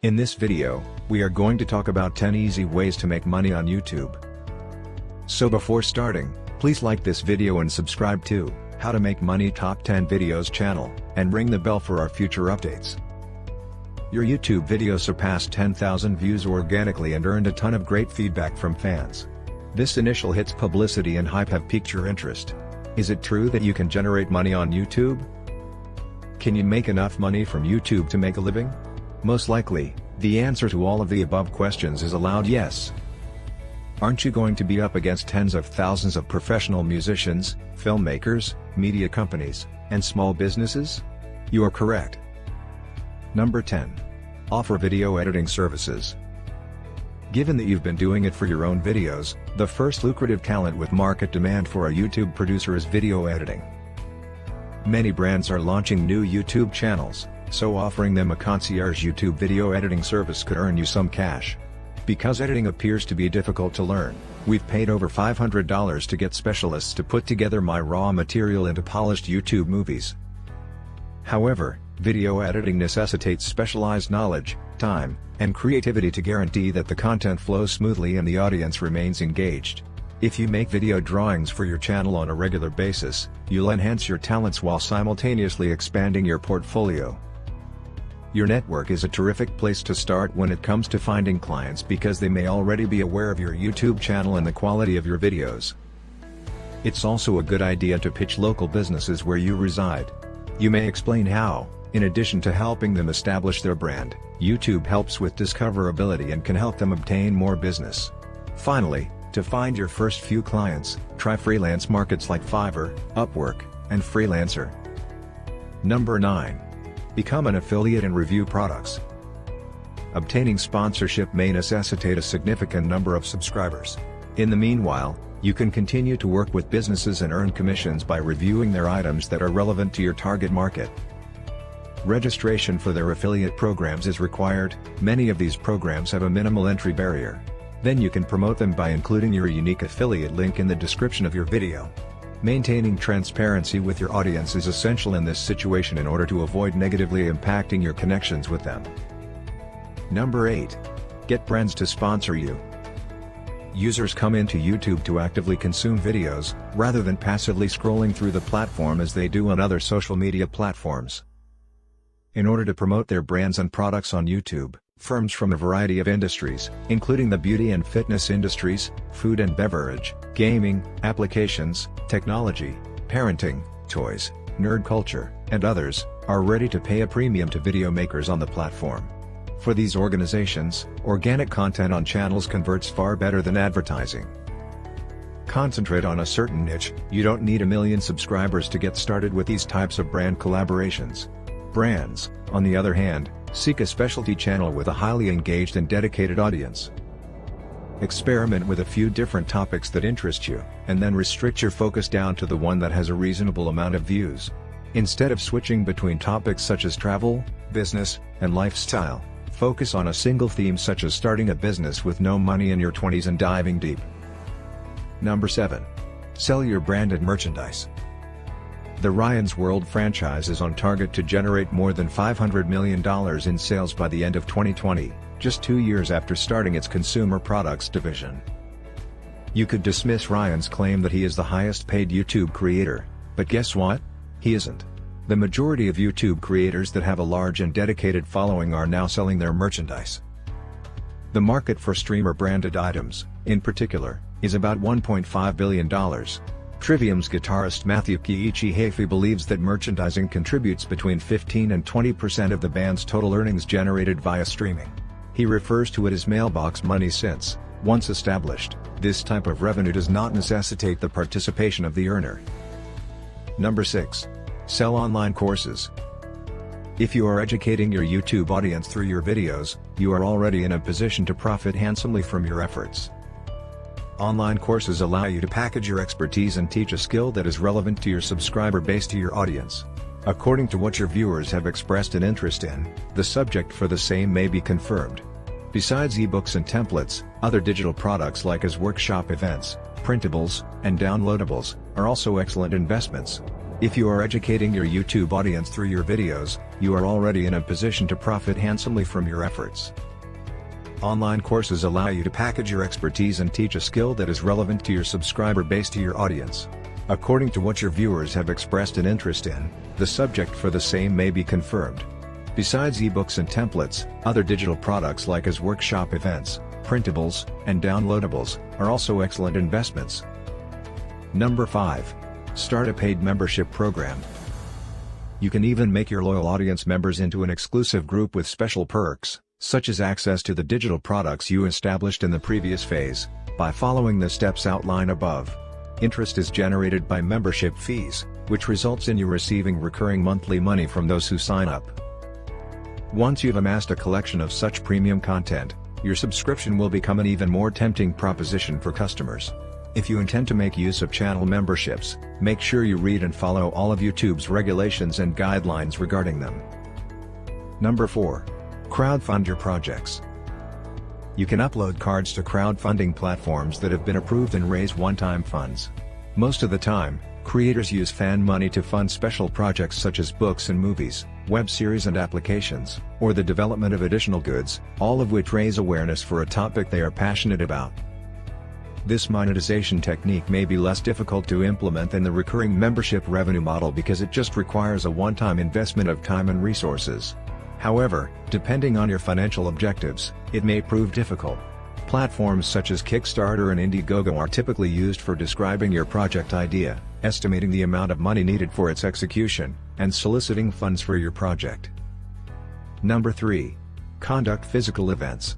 In this video, we are going to talk about 10 easy ways to make money on YouTube. So before starting, please like this video and subscribe to How to Make Money Top 10 Videos channel, and ring the bell for our future updates. Your YouTube video surpassed 10,000 views organically and earned a ton of great feedback from fans. This initial hit's publicity and hype have piqued your interest. Is it true that you can generate money on YouTube? Can you make enough money from YouTube to make a living? Most likely, the answer to all of the above questions is a loud yes. Aren't you going to be up against tens of thousands of professional musicians, filmmakers, media companies, and small businesses? You are correct. Number 10. Offer video editing services. Given that you've been doing it for your own videos, the first lucrative talent with market demand for a YouTube producer is video editing. Many brands are launching new YouTube channels, so offering them a concierge YouTube video editing service could earn you some cash. Because editing appears to be difficult to learn, we've paid over $500 to get specialists to put together my raw material into polished YouTube movies. However, video editing necessitates specialized knowledge, time, and creativity to guarantee that the content flows smoothly and the audience remains engaged. If you make video drawings for your channel on a regular basis, you'll enhance your talents while simultaneously expanding your portfolio. Your network is a terrific place to start when it comes to finding clients because they may already be aware of your YouTube channel and the quality of your videos. It's also a good idea to pitch local businesses where you reside. You may explain how, in addition to helping them establish their brand, YouTube helps with discoverability and can help them obtain more business. Finally, to find your first few clients, try freelance markets like Fiverr, Upwork, and Freelancer. Number 9. Become an affiliate and review products. Obtaining sponsorship may necessitate a significant number of subscribers. In the meanwhile, you can continue to work with businesses and earn commissions by reviewing their items that are relevant to your target market. Registration for their affiliate programs is required. Many of these programs have a minimal entry barrier. Then you can promote them by including your unique affiliate link in the description of your video. Maintaining transparency with your audience is essential in this situation in order to avoid negatively impacting your connections with them. Number 8. Get brands to sponsor you. Users come into YouTube to actively consume videos, rather than passively scrolling through the platform as they do on other social media platforms. In order to promote their brands and products on YouTube, firms from a variety of industries, including the beauty and fitness industries, food and beverage, gaming, applications, technology, parenting, toys, nerd culture, and others, are ready to pay a premium to video makers on the platform. For these organizations, organic content on channels converts far better than advertising. Concentrate on a certain niche. You don't need 1 million subscribers to get started with these types of brand collaborations. Brands, on the other hand, seek a specialty channel with a highly engaged and dedicated audience. Experiment with a few different topics that interest you, and then restrict your focus down to the one that has a reasonable amount of views. Instead of switching between topics such as travel, business, and lifestyle, focus on a single theme such as starting a business with no money in your 20s and diving deep. Number 7. Sell your branded merchandise. The Ryan's World franchise is on target to generate more than $500 million in sales by the end of 2020, just 2 years after starting its consumer products division. You could dismiss Ryan's claim that he is the highest paid YouTube creator, but guess what? He isn't. The majority of YouTube creators that have a large and dedicated following are now selling their merchandise. The market for streamer-branded items, in particular, is about $1.5 billion. Trivium's guitarist 𝐦𝐨𝐫𝐞 believes that merchandising contributes between 15 and 20% of the band's total earnings generated via streaming. He refers to it as mailbox money since, once established, this type of revenue does not necessitate the participation of the earner. Number 6. Sell online courses. If you are educating your YouTube audience through your videos, you are already in a position to profit handsomely from your efforts. Online courses allow you to package your expertise and teach a skill that is relevant to your subscriber base to your audience. According to what your viewers have expressed an interest in, the subject for the same may be confirmed. Besides ebooks and templates, other digital products like as workshop events, printables, and downloadables, are also excellent investments. If you are educating your YouTube audience through your videos, you are already in a position to profit handsomely from your efforts. Online courses allow you to package your expertise and teach a skill that is relevant to your subscriber base, to your audience. According to what your viewers have expressed an interest in, the subject for the same may be confirmed. Besides ebooks and templates, other digital products like as workshop events, printables, and downloadables, are also excellent investments. Number 5. Start a paid membership program. You can even make your loyal audience members into an exclusive group with special perks, such as access to the digital products you established in the previous phase, by following the steps outlined above. Interest is generated by membership fees, which results in you receiving recurring monthly money from those who sign up. Once you've amassed a collection of such premium content, your subscription will become an even more tempting proposition for customers. If you intend to make use of channel memberships, make sure you read and follow all of YouTube's regulations and guidelines regarding them. Number 4. Crowdfund your projects. You can upload cards to crowdfunding platforms that have been approved and raise one-time funds. Most of the time, creators use fan money to fund special projects such as books and movies, web series and applications, or the development of additional goods, all of which raise awareness for a topic they are passionate about. This monetization technique may be less difficult to implement than the recurring membership revenue model because it just requires a one-time investment of time and resources. However, depending on your financial objectives, it may prove difficult. Platforms such as Kickstarter and Indiegogo are typically used for describing your project idea, estimating the amount of money needed for its execution, and soliciting funds for your project. Number 3. Conduct physical events.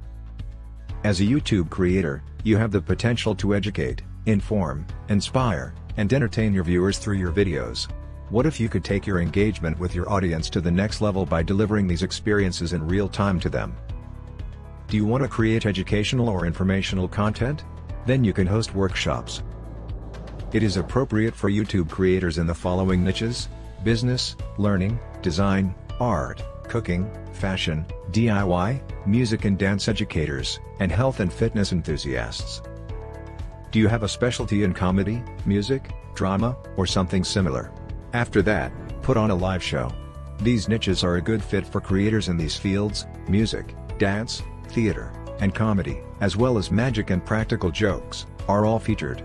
As a YouTube creator, you have the potential to educate, inform, inspire, and entertain your viewers through your videos. What if you could take your engagement with your audience to the next level by delivering these experiences in real time to them? Do you want to create educational or informational content? Then you can host workshops. It is appropriate for YouTube creators in the following niches: business, learning, design, art, cooking, fashion, DIY, music and dance educators, and health and fitness enthusiasts. Do you have a specialty in comedy, music, drama, or something similar? After that, put on a live show. These niches are a good fit for creators in these fields: music, dance, theater, and comedy, as well as magic and practical jokes, are all featured.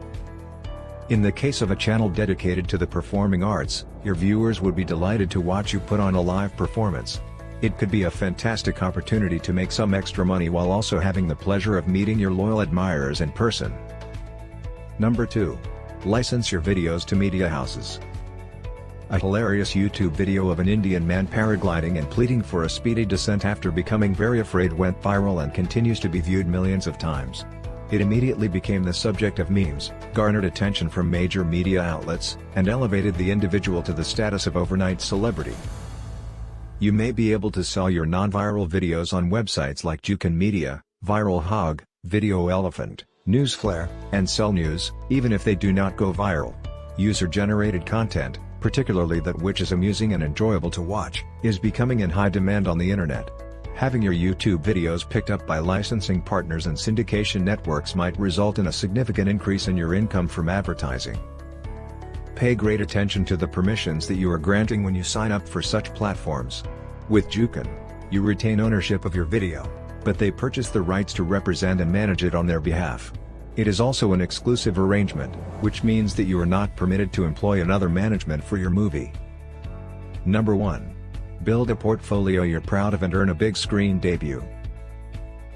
In the case of a channel dedicated to the performing arts, your viewers would be delighted to watch you put on a live performance. It could be a fantastic opportunity to make some extra money while also having the pleasure of meeting your loyal admirers in person. Number 2. License your videos to media houses. A hilarious YouTube video of an Indian man paragliding and pleading for a speedy descent after becoming very afraid went viral and continues to be viewed millions of times. It immediately became the subject of memes, garnered attention from major media outlets, and elevated the individual to the status of overnight celebrity. You may be able to sell your non-viral videos on websites like 𝐥𝐢 Media, Viral Hog, Video Elephant, Newsflare, and Sell News, even if they do not go viral. User-generated content, particularly that which is amusing and enjoyable to watch, is becoming in high demand on the internet. Having your YouTube videos picked up by licensing partners and syndication networks might result in a significant increase in your income from advertising. Pay great attention to the permissions that you are granting when you sign up for such platforms. With 𝐥𝐢, you retain ownership of your video, but they purchase the rights to represent and manage it on their behalf. It is also an exclusive arrangement, which means that you are not permitted to employ another management for your movie. Number 1. Build a portfolio you're proud of and earn a big screen debut.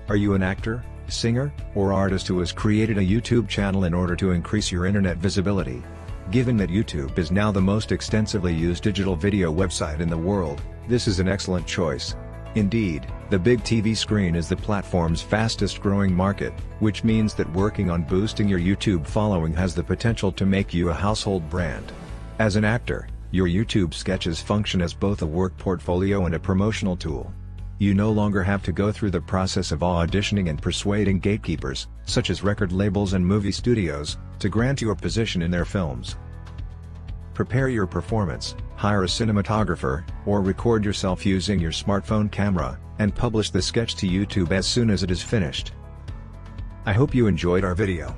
Are you an actor, singer, or artist who has created a YouTube channel in order to increase your internet visibility? Given that YouTube is now the most extensively used digital video website in the world, this is an excellent choice. Indeed, the big TV screen is the platform's fastest growing market, which means that working on boosting your YouTube following has the potential to make you a household brand. As an actor, your YouTube sketches function as both a work portfolio and a promotional tool. You no longer have to go through the process of auditioning and persuading gatekeepers, such as record labels and movie studios, to grant you a position in their films. Prepare your performance, hire a cinematographer, or record yourself using your smartphone camera, and publish the sketch to YouTube as soon as it is finished. I hope you enjoyed our video.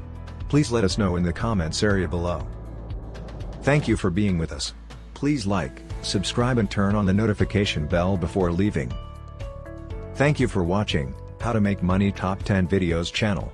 Please let us know in the comments area below. Thank you for being with us. Please like, subscribe and turn on the notification bell before leaving. Thank you for watching How to Make Money Top 10 Videos channel.